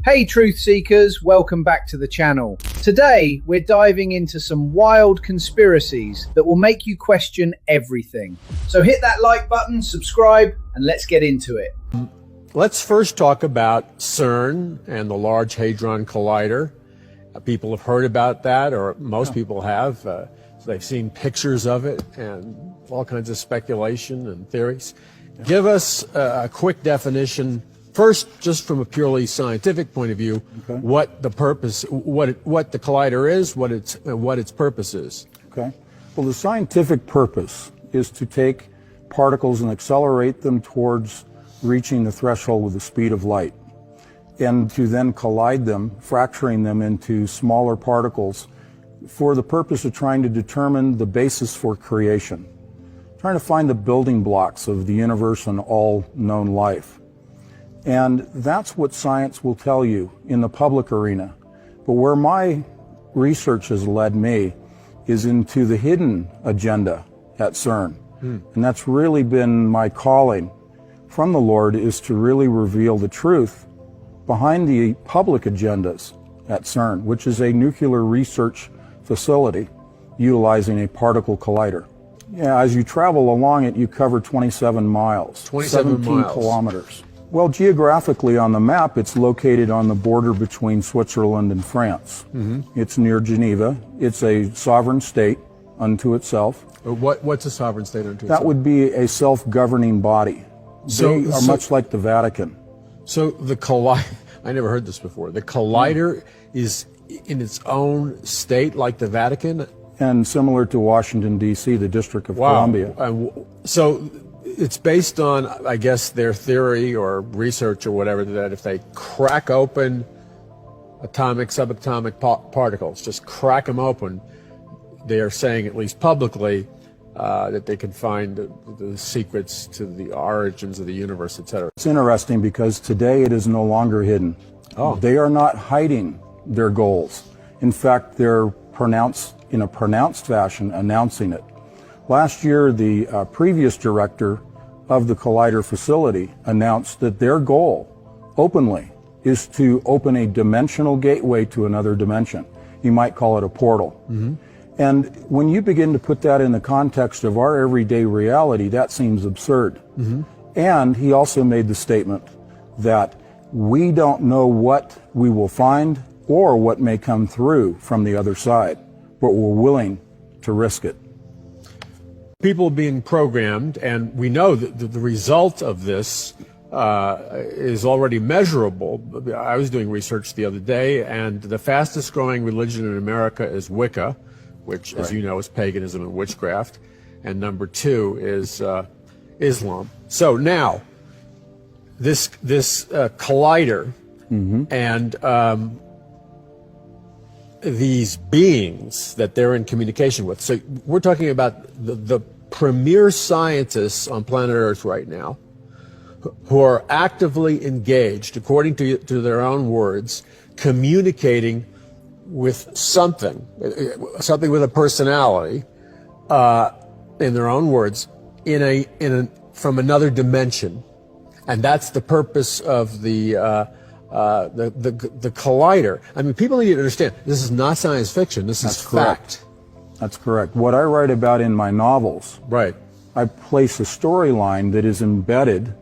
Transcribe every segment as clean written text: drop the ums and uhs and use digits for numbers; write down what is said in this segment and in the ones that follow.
Hey truth seekers, welcome back to the channel. Today we're diving into some wild conspiracies that will make you question everything. So hit that like button, subscribe, and let's get into it. Let's first talk about CERN and the Large Hadron Collider. People have heard about that, or most people have. They've seen pictures of it and all kinds of speculation and theories. Give us a quick definition. First, just from a purely scientific point of view, what the purpose, what the collider is, what its purpose is. Okay. Well, the scientific purpose is to take particles and accelerate them towards reaching the threshold with the speed of light, and to then collide them, fracturing them into smaller particles for the purpose of trying to determine the basis for creation, trying to find the building blocks of the universe and all known life. And that's what science will tell you in the public arena. But where my research has led me is into the hidden agenda at CERN. And that's really been my calling from the Lord, is to really reveal the truth behind the public agendas at CERN, which is a nuclear research facility utilizing a particle collider. Yeah, as you travel along it, you cover 27 miles, 27 17 miles. kilometers. Well, geographically on the map, it's located on the border between Switzerland and France. It's near Geneva. It's a sovereign state unto itself. What's a sovereign state unto itself? That would be a self-governing body. They are much like the Vatican. So the collider, I never heard this before. The collider is in its own state, like the Vatican? And similar to Washington, D.C., the District of Columbia. So it's based on, I guess, their theory or research or whatever, that if they crack open atomic, subatomic particles, just crack them open, they are saying, at least publicly, that they can find the secrets to the origins of the universe, etc. It's interesting because today it is no longer hidden. They are not hiding their goals. In fact, they're in a pronounced fashion announcing it. Last year, the previous director of the Collider facility announced that their goal, openly, is to open a dimensional gateway to another dimension. You might call it a portal. And when you begin to put that in the context of our everyday reality, that seems absurd. And he also made the statement that we don't know what we will find or what may come through from the other side, but we're willing to risk it. People being programmed, and we know that the result of this is already measurable. I was doing research the other day, and the fastest growing religion in America is Wicca, which, as you know, is paganism and witchcraft, and number two is Islam. So now, this collider and these beings that they're in communication with. So we're talking about the premier scientists on planet Earth right now who are actively engaged, according to their own words, communicating with something with a personality, in their own words, from another dimension. And that's the purpose of the collider. I mean, people need to understand, this is not science fiction, this is fact. That's correct. What I write about in my novels, I place a storyline that is embedded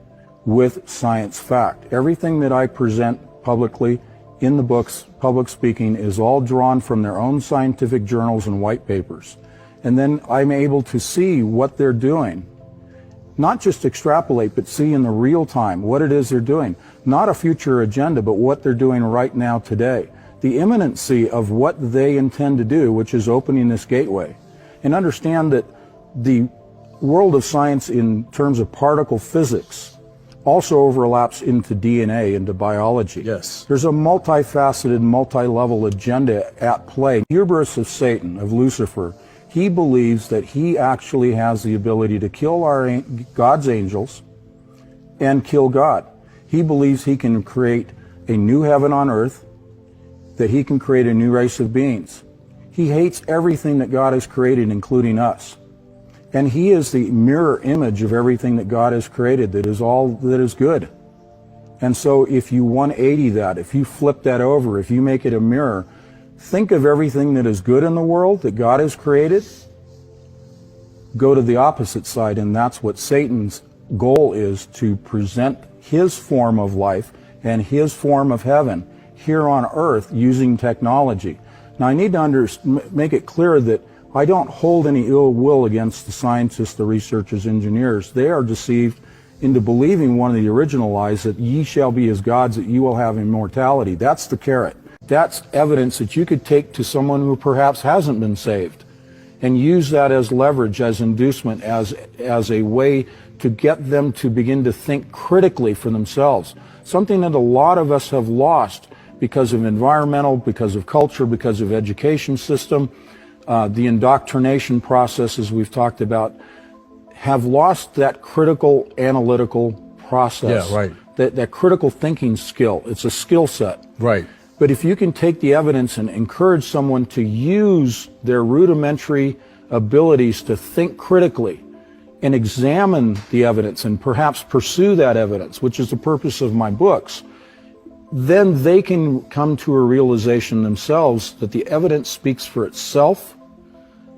with science fact. Everything that I present publicly in the books, public speaking, is all drawn from their own scientific journals and white papers. And then I'm able to see what they're doing. Not just extrapolate, but see in the real time what it is they're doing. Not a future agenda, but what they're doing right now today. The imminency of what they intend to do, which is opening this gateway. And understand that the world of science in terms of particle physics also overlaps into DNA, into biology. Yes. There's a multifaceted, multi-level agenda at play. Hubris of Satan, of Lucifer, he believes that he actually has the ability to kill God's angels and kill God. He believes he can create a new heaven on earth, that he can create a new race of beings. He hates everything that God has created, including us. And he is the mirror image of everything that God has created, that is all that is good. And so if you 180 that, if you flip that over, if you make it a mirror, think of everything that is good in the world that God has created, go to the opposite side, and that's what Satan's goal is, to present his form of life and his form of heaven here on earth using technology. Now I need to make it clear that I don't hold any ill will against the scientists, the researchers, engineers. They are deceived into believing one of the original lies, that ye shall be as gods, that you will have immortality. That's the carrot. That's evidence that you could take to someone who perhaps hasn't been saved and use that as leverage, as inducement, as a way to get them to begin to think critically for themselves. Something that a lot of us have lost because of environmental, because of culture, because of education system, the indoctrination processes we've talked about, have lost that critical analytical process. Yeah, right. That critical thinking skill. It's a skill set. Right. But if you can take the evidence and encourage someone to use their rudimentary abilities to think critically and examine the evidence and perhaps pursue that evidence, which is the purpose of my books, then they can come to a realization themselves that the evidence speaks for itself.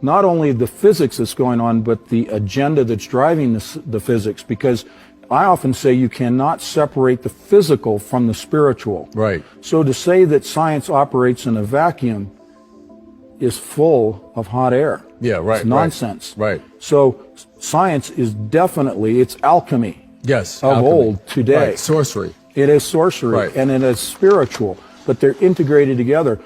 Not only the physics that's going on, but the agenda that's driving the physics, because I often say you cannot separate the physical from the spiritual. Right. So to say that science operates in a vacuum is full of hot air. Yeah, right. It's nonsense. Right. So science is definitely, it's alchemy. Yes. Of alchemy. old today. Right. Sorcery. It is sorcery, Right. and it is spiritual, but they're integrated together.